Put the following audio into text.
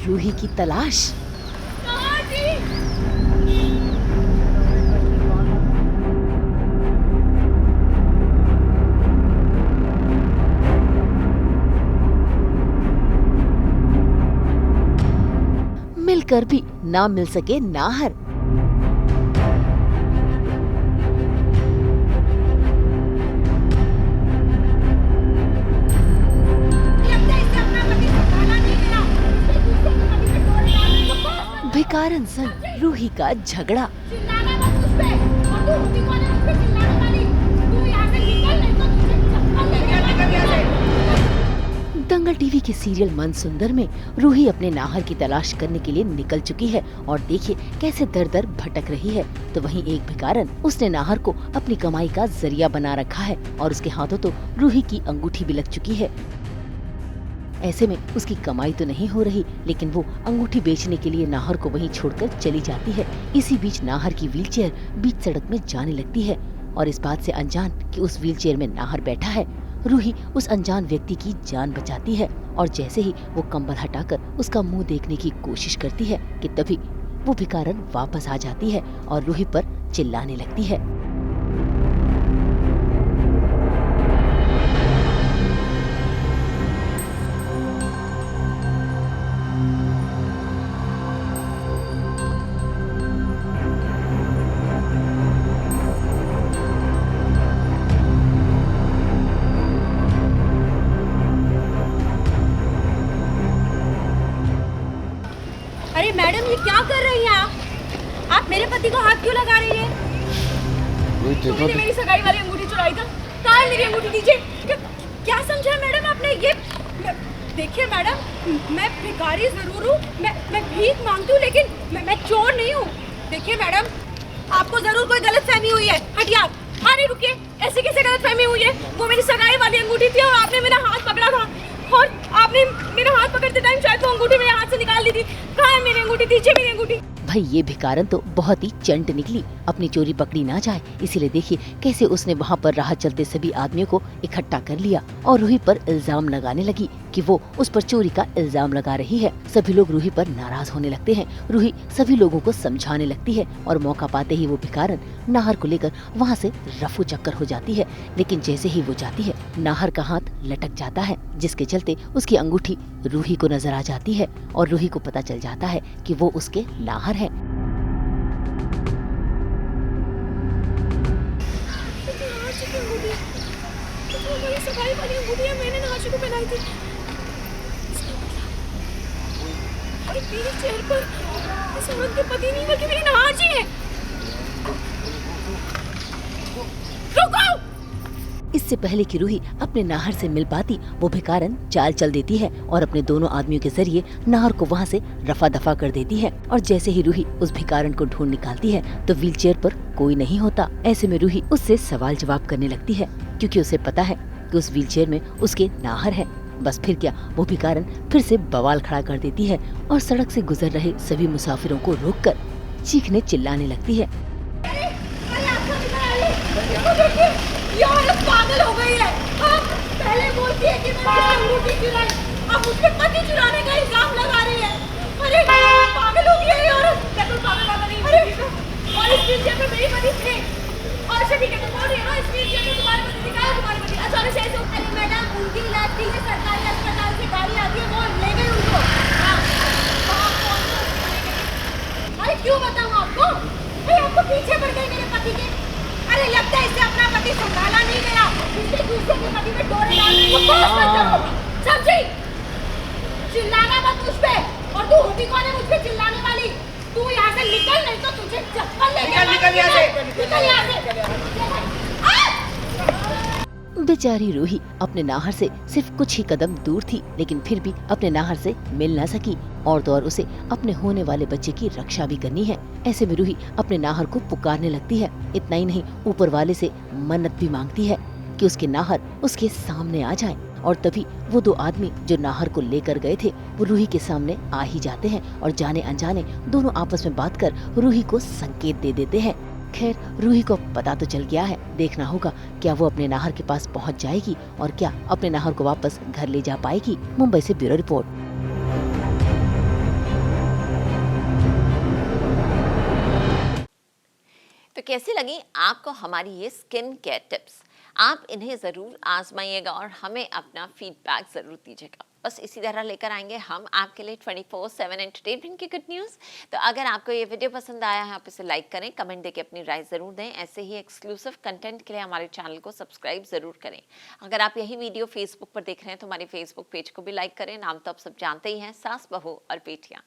रूही की तलाश। मिलकर भी ना मिल सके नाहर। भिकारन संग रूही का झगड़ा। दंगल टीवी के सीरियल मनसुंदर में रूही अपने नाहर की तलाश करने के लिए निकल चुकी है और देखिए कैसे दर दर भटक रही है। तो वहीं एक भिकारन, उसने नाहर को अपनी कमाई का जरिया बना रखा है और उसके हाथों तो रूही की अंगूठी भी लग चुकी है। ऐसे में उसकी कमाई तो नहीं हो रही, लेकिन वो अंगूठी बेचने के लिए नाहर को वहीं छोड़कर चली जाती है। इसी बीच नाहर की व्हीलचेयर बीच सड़क में जाने लगती है और इस बात से अनजान कि उस व्हीलचेयर में नाहर बैठा है, रूही उस अनजान व्यक्ति की जान बचाती है और जैसे ही वो कंबल हटाकर उसका मुंह देखने की कोशिश करती है कि तभी वो भिकारन वापस आ जाती है और रूही पर चिल्लाने लगती है। अरे मैडम, ये क्या कर रही हैं आप मेरे पति को हाथ क्यों लगा रही हैं? तुमने मेरी सगाई वाली अंगूठी चुराई था। कहाँ है मेरी अंगूठी? दीजिए। क्या समझा मैडम आपने? ये देखिए मैडम, मैं भिखारी जरूर हूँ, मैं भीख मांगती हूँ, लेकिन मैं चोर नहीं हूँ। देखिए मैडम, आपको जरूर कोई गलतफहमी हुई है। हटिए आप। हाँ नहीं, रुकिए। ऐसे कैसे गलतफहमी हुई है? वो मेरी सगाई वाली अंगूठी थी और आपने मेरा हाथ पकड़ा था और आपने मेरा हाथ पकड़ते टाइम शायद वो अंगूठी मेरे हाथ से निकाल दी थी। कहाँ है मेरी अंगूठी? दीजिए मेरी अंगूठी। भाई ये भिकारन तो बहुत ही चंट निकली, अपनी चोरी पकड़ी ना जाए इसीलिए देखिए कैसे उसने वहाँ पर राह चलते सभी आदमियों को इकट्ठा कर लिया और रूही पर इल्जाम लगाने लगी कि वो उस पर चोरी का इल्जाम लगा रही है। सभी लोग रूही पर नाराज होने लगते हैं। रूही सभी लोगों को समझाने लगती है और मौका पाते ही वो भिकारन नाहर को लेकर वहाँ से रफू चक्कर हो जाती है। लेकिन जैसे ही वो जाती है, नाहर का हाथ लटक जाता है, जिसके चलते उसकी अंगूठी रूही को नजर आ जाती है और रूही को पता चल जाता है कि वो उसके नाहर है। मैंने नाहर को पहनाई थी। मेरे चेहरे पर इस औरत के पति नहीं बल्कि मेरी नाहर जी है। रुको! इससे पहले कि रूही अपने नाहर से मिल पाती, वो भिकारन चाल चल देती है और अपने दोनों आदमियों के जरिए नाहर को वहाँ से रफा दफा कर देती है। और जैसे ही रूही उस भिकारन को ढूंढ निकालती है तो व्हीलचेयर पर कोई नहीं होता। ऐसे में रूही उससे सवाल जवाब करने लगती है क्योंकि उसे पता है कि उस व्हीलचेयर में उसके नाहर है। बस फिर क्या, वो भिकारन फिर से बवाल खड़ा कर देती है और सड़क से गुजर रहे सभी मुसाफिरों को रोककर चीखने चिल्लाने लगती है। ये औरत पागल हो गई है। पहले बोलती है कि मैंने अंगूठी चुराई, अब उसके पति चुराने का इल्जाम लगा रही है। अरे पागल हो गई है ये औरत। बिल्कुल पागल लगा रही है। अरे और इस व्हीलचेयर पे मेरी पति थे। और अच्छा ठीक है, तो बोल रही है ना इस व्हीलचेयर में तुम्हारे पति दिखा है, तुम्हारे पति अचानक से ऐसे उठ गई। मैडम, उनकी इलाज के लिए सरकारी अस्पताल से गाड़ी आती है, वो ले गई उनको। अरे क्यों बताऊँ आपको? आपको पीछे पड़ गए मेरे पति के। अरे लगता है इससे अपना पति संभाला नहीं गया, इसलिए दूसरे के पति में डोरे डालने को कोशिश करता हूँ। समझी? चिल्लाना मत मुझ पे। और तू होती कौन है मुझ पे चिल्लाने वाली? तू यहाँ से निकल, नहीं तो तुझे चप्पल लेके निकल यहाँ से। बेचारी रूही अपने नाहर से सिर्फ कुछ ही कदम दूर थी, लेकिन फिर भी अपने नाहर से मिल न सकी और तो और उसे अपने होने वाले बच्चे की रक्षा भी करनी है। ऐसे में रूही अपने नाहर को पुकारने लगती है। इतना ही नहीं, ऊपर वाले से मन्नत भी मांगती है कि उसके नाहर उसके सामने आ जाए। और तभी वो दो आदमी जो नाहर को लेकर गए थे वो रूही के सामने आ ही जाते हैं और जाने अनजाने दोनों आपस में बात कर रूही को संकेत दे देते हैं। खैर, रूही को पता तो चल गया है, देखना होगा क्या वो अपने नाहर के पास पहुंच जाएगी और क्या अपने नाहर को वापस घर ले जा पाएगी। मुंबई से ब्यूरो रिपोर्ट। तो कैसी लगी आपको हमारी ये स्किन केयर टिप्स? आप इन्हें ज़रूर आजमाइएगा और हमें अपना फीडबैक ज़रूर दीजिएगा। बस इसी तरह लेकर आएंगे हम आपके लिए 24/7 एंटरटेनमेंट की गुड न्यूज़। तो अगर आपको ये वीडियो पसंद आया है आप इसे लाइक करें, कमेंट देके अपनी राय ज़रूर दें। ऐसे ही एक्सक्लूसिव कंटेंट के लिए हमारे चैनल को सब्सक्राइब ज़रूर करें। अगर आप यही वीडियो फेसबुक पर देख रहे हैं तो हमारे फेसबुक पेज को भी लाइक करें। नाम तो आप सब जानते ही हैं, सास बहू और बेटियाँ।